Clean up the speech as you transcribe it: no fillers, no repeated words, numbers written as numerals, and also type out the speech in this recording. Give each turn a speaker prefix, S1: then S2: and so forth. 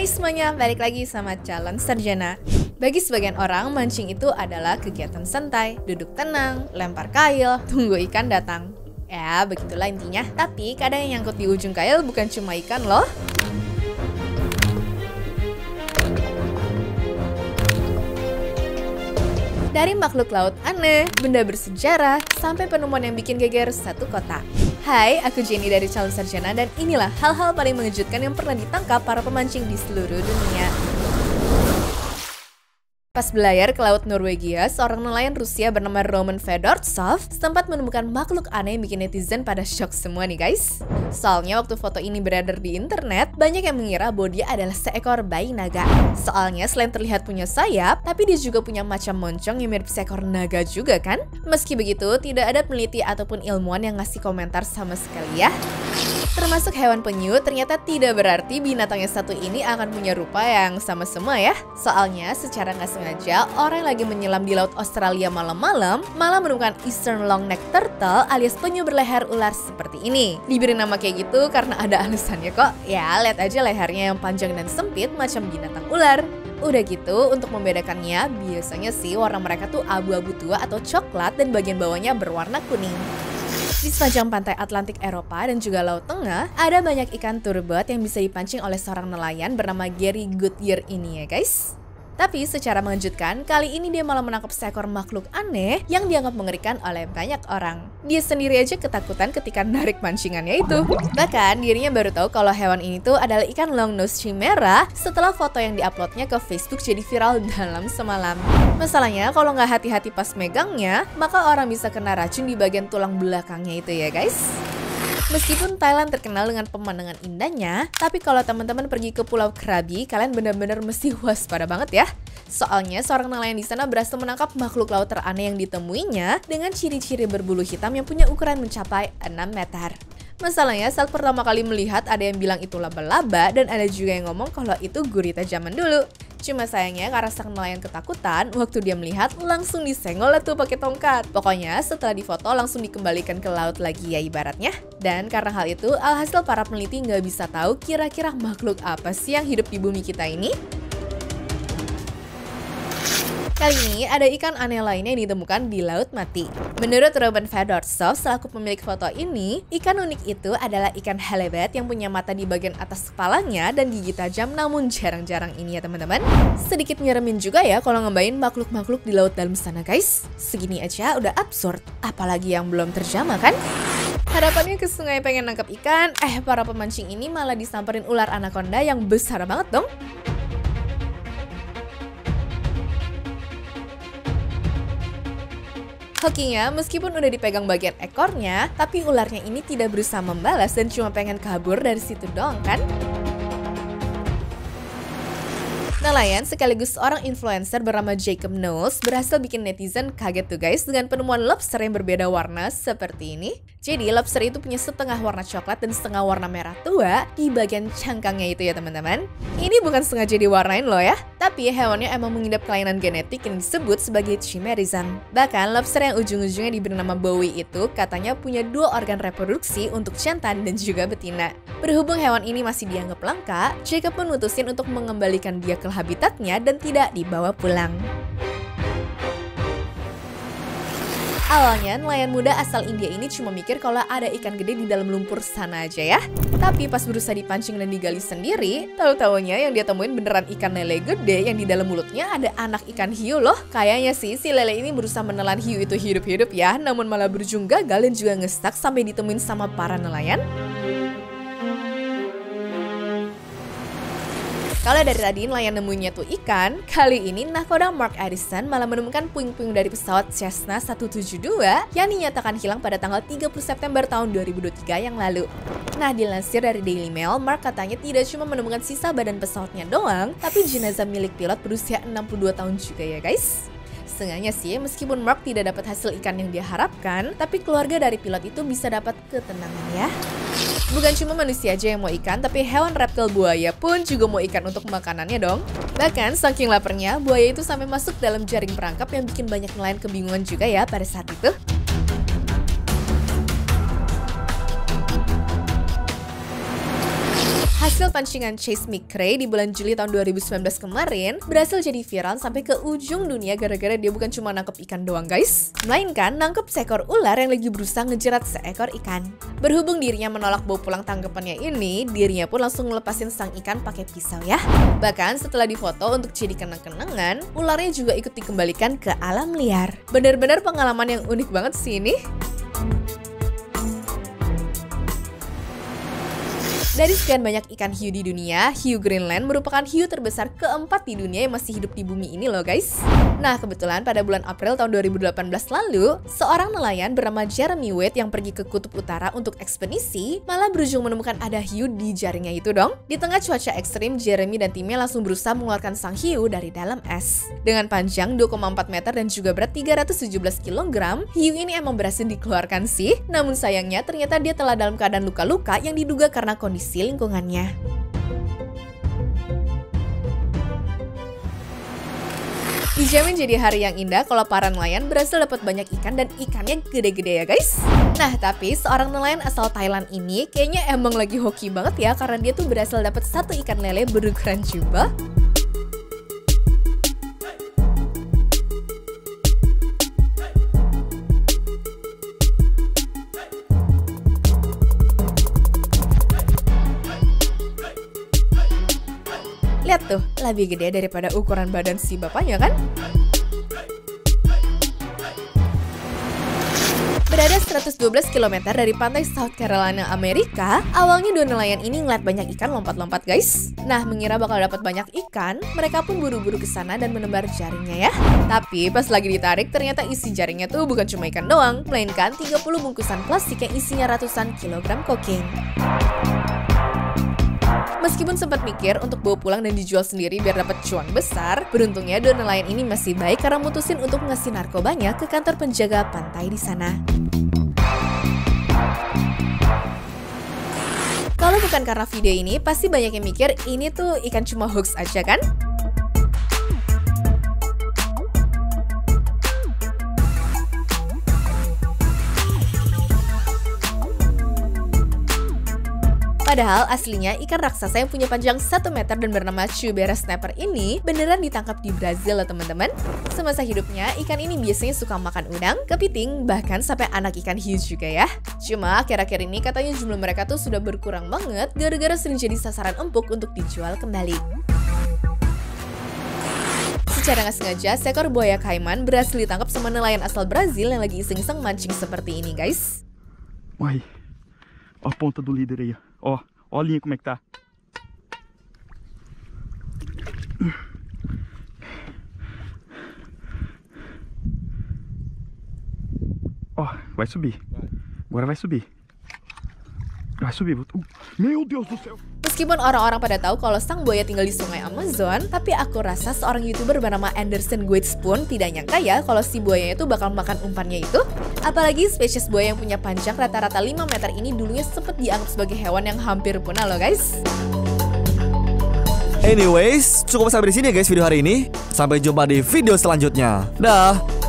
S1: Hai semuanya, balik lagi sama calon sarjana. Bagi sebagian orang, mancing itu adalah kegiatan santai, duduk tenang, lempar kail, tunggu ikan datang. Ya, begitulah intinya. Tapi kadang yang nyangkut di ujung kail bukan cuma ikan loh. Dari makhluk laut aneh, benda bersejarah, sampai penemuan yang bikin geger satu kota. Hai, aku Jenny dari Calon Sarjana dan inilah hal-hal paling mengejutkan yang pernah ditangkap para pemancing di seluruh dunia. Pas belayar ke laut Norwegia, seorang nelayan Rusia bernama Roman Fedorsov sempat menemukan makhluk aneh yang bikin netizen pada shock semua nih guys. Soalnya waktu foto ini beredar di internet, banyak yang mengira bahwa dia adalah seekor bayi naga. Soalnya selain terlihat punya sayap, tapi dia juga punya macam moncong yang mirip seekor naga juga kan? Meski begitu, tidak ada peneliti ataupun ilmuwan yang ngasih komentar sama sekali ya. Termasuk hewan penyu, ternyata tidak berarti binatang yang satu ini akan punya rupa yang sama semua ya. Soalnya secara nggak sengaja, orang yang lagi menyelam di laut Australia malam-malam malah menemukan Eastern Long Neck Turtle alias penyu berleher ular seperti ini. Diberi nama kayak gitu karena ada alasannya kok. Ya, lihat aja lehernya yang panjang dan sempit macam binatang ular. Udah gitu, untuk membedakannya, biasanya sih warna mereka tuh abu-abu tua atau coklat dan bagian bawahnya berwarna kuning. Di sepanjang pantai Atlantik Eropa dan juga Laut Tengah, ada banyak ikan turbot yang bisa dipancing oleh seorang nelayan bernama Gary Goodyear ini ya guys. Tapi secara mengejutkan, kali ini dia malah menangkap seekor makhluk aneh yang dianggap mengerikan oleh banyak orang. Dia sendiri aja ketakutan ketika narik pancingannya itu. Bahkan dirinya baru tahu kalau hewan ini tuh adalah ikan longnose chimera setelah foto yang diuploadnya ke Facebook jadi viral dalam semalam. Masalahnya kalau nggak hati-hati pas megangnya, maka orang bisa kena racun di bagian tulang belakangnya itu ya guys. Meskipun Thailand terkenal dengan pemandangan indahnya, tapi kalau teman-teman pergi ke Pulau Krabi, kalian benar-benar mesti waspada banget ya. Soalnya seorang nelayan di sana berhasil menangkap makhluk laut teraneh yang ditemuinya dengan ciri-ciri berbulu hitam yang punya ukuran mencapai 6 meter. Masalahnya saat pertama kali melihat ada yang bilang itu laba-laba dan ada juga yang ngomong kalau itu gurita zaman dulu. Cuma sayangnya karena sang nelayan ketakutan, waktu dia melihat langsung disenggol tuh pakai tongkat. Pokoknya setelah difoto langsung dikembalikan ke laut lagi ya ibaratnya. Dan karena hal itu, alhasil para peneliti nggak bisa tahu kira-kira makhluk apa sih yang hidup di bumi kita ini. Kali ini ada ikan aneh lainnya yang ditemukan di Laut Mati. Menurut Roman Fedorsov selaku pemilik foto ini, ikan unik itu adalah ikan halibut yang punya mata di bagian atas kepalanya dan gigi tajam namun jarang-jarang ini ya teman-teman. Sedikit nyeremin juga ya kalau ngembain makhluk-makhluk di laut dalam sana guys. Segini aja udah absurd, apalagi yang belum terjamah kan? Harapannya ke sungai pengen nangkap ikan, para pemancing ini malah disamperin ular anaconda yang besar banget dong. Hokinya, meskipun udah dipegang bagian ekornya, tapi ularnya ini tidak berusaha membalas dan cuma pengen kabur dari situ doang kan? Nelayan sekaligus seorang influencer bernama Jacob Knowles berhasil bikin netizen kaget tuh guys dengan penemuan lobster yang berbeda warna seperti ini. Jadi lobster itu punya setengah warna coklat dan setengah warna merah tua di bagian cangkangnya itu ya teman-teman. Ini bukan sengaja diwarnain loh ya, tapi hewannya emang mengidap kelainan genetik yang disebut sebagai chimerism. Bahkan lobster yang ujung-ujungnya diberi nama Bowie itu katanya punya 2 organ reproduksi untuk jantan dan juga betina. Berhubung hewan ini masih dianggap langka, Jacob pun mutusin untuk mengembalikan dia ke habitatnya dan tidak dibawa pulang. Awalnya, nelayan muda asal India ini cuma mikir kalau ada ikan gede di dalam lumpur sana aja ya. Tapi pas berusaha dipancing dan digali sendiri, tahu-taunya yang dia temuin beneran ikan lele gede yang di dalam mulutnya ada anak ikan hiu loh. Kayaknya sih si lele ini berusaha menelan hiu itu hidup-hidup ya, namun malah berujung gagal dan juga ngestak sampai ditemuin sama para nelayan. Kalau dari tadi nelayan nemuinnya tuh ikan, kali ini nahkoda Mark Edison malah menemukan puing-puing dari pesawat Cessna 172 yang dinyatakan hilang pada tanggal 30 September tahun 2023 yang lalu. Nah, dilansir dari Daily Mail, Mark katanya tidak cuma menemukan sisa badan pesawatnya doang, tapi jenazah milik pilot berusia 62 tahun juga ya guys. Setengahnya sih, meskipun Mark tidak dapat hasil ikan yang dia harapkan, tapi keluarga dari pilot itu bisa dapat ketenangan ya. Bukan cuma manusia aja yang mau ikan, tapi hewan reptil buaya pun juga mau ikan untuk makanannya dong. Bahkan saking laparnya, buaya itu sampai masuk dalam jaring perangkap yang bikin banyak nelayan kebingungan juga ya pada saat itu. Hasil pancingan Chase McRae di bulan Juli tahun 2019 kemarin berhasil jadi viral sampai ke ujung dunia gara-gara dia bukan cuma nangkep ikan doang guys, melainkan nangkep seekor ular yang lagi berusaha ngejerat seekor ikan. Berhubung dirinya menolak bawa pulang tangkapannya ini, dirinya pun langsung ngelepasin sang ikan pakai pisau ya. Bahkan setelah difoto untuk jadi kenang-kenangan, ularnya juga ikut dikembalikan ke alam liar. Bener-bener pengalaman yang unik banget sih ini. Dari sekian banyak ikan hiu di dunia, hiu Greenland merupakan hiu terbesar keempat di dunia yang masih hidup di bumi ini loh guys. Nah kebetulan pada bulan April tahun 2018 lalu, seorang nelayan bernama Jeremy Wade yang pergi ke Kutub Utara untuk ekspedisi, malah berujung menemukan ada hiu di jaringnya itu dong. Di tengah cuaca ekstrim, Jeremy dan timnya langsung berusaha mengeluarkan sang hiu dari dalam es. Dengan panjang 2,4 meter dan juga berat 317 kg, hiu ini emang berhasil dikeluarkan sih. Namun sayangnya ternyata dia telah dalam keadaan luka-luka yang diduga karena kondisi lingkungannya. Dijamin jadi hari yang indah kalau para nelayan berhasil dapat banyak ikan dan ikannya gede-gede ya guys. Nah tapi seorang nelayan asal Thailand ini kayaknya emang lagi hoki banget ya karena dia tuh berhasil dapat satu ikan lele berukuran jubah. Lihat tuh, lebih gede daripada ukuran badan si bapaknya kan? Berada 112 km dari pantai South Carolina, Amerika, awalnya dua nelayan ini ngeliat banyak ikan lompat-lompat guys. Nah, mengira bakal dapat banyak ikan, mereka pun buru-buru ke sana dan menebar jaringnya ya. Tapi pas lagi ditarik, ternyata isi jaringnya tuh bukan cuma ikan doang, melainkan 30 bungkusan plastik yang isinya ratusan kilogram kokain. Meskipun sempat mikir untuk bawa pulang dan dijual sendiri biar dapat cuan besar, beruntungnya dua nelayan ini masih baik karena mutusin untuk ngasih narkobanya ke kantor penjaga pantai di sana. Kalau bukan karena video ini, pasti banyak yang mikir ini tuh ikan cuma hoax aja kan? Padahal aslinya ikan raksasa yang punya panjang 1 meter dan bernama Chubera snapper ini beneran ditangkap di Brazil loh teman-teman. Semasa hidupnya, ikan ini biasanya suka makan udang, kepiting, bahkan sampai anak ikan hiu juga ya. Cuma akhir-akhir ini katanya jumlah mereka tuh sudah berkurang banget gara-gara sering jadi sasaran empuk untuk dijual kembali. Secara nggak sengaja, seekor buaya kaiman berhasil ditangkap sama nelayan asal Brazil yang lagi iseng-iseng mancing seperti ini guys.
S2: Uai, ó a ponta do líder aí, ó a linha como é que tá. Ó, vai subir. Agora vai subir. Vai subir. Meu Deus do céu.
S1: Meskipun orang-orang pada tahu kalau sang buaya tinggal di sungai Amazon, tapi aku rasa seorang YouTuber bernama Anderson Guides pun tidak nyangka ya kalau si buayanya itu bakal makan umpannya itu. Apalagi spesies buaya yang punya panjang rata-rata 5 meter ini dulunya sempat dianggap sebagai hewan yang hampir punah loh guys.
S3: Anyways, cukup sampai di sini ya guys video hari ini. Sampai jumpa di video selanjutnya. Dah.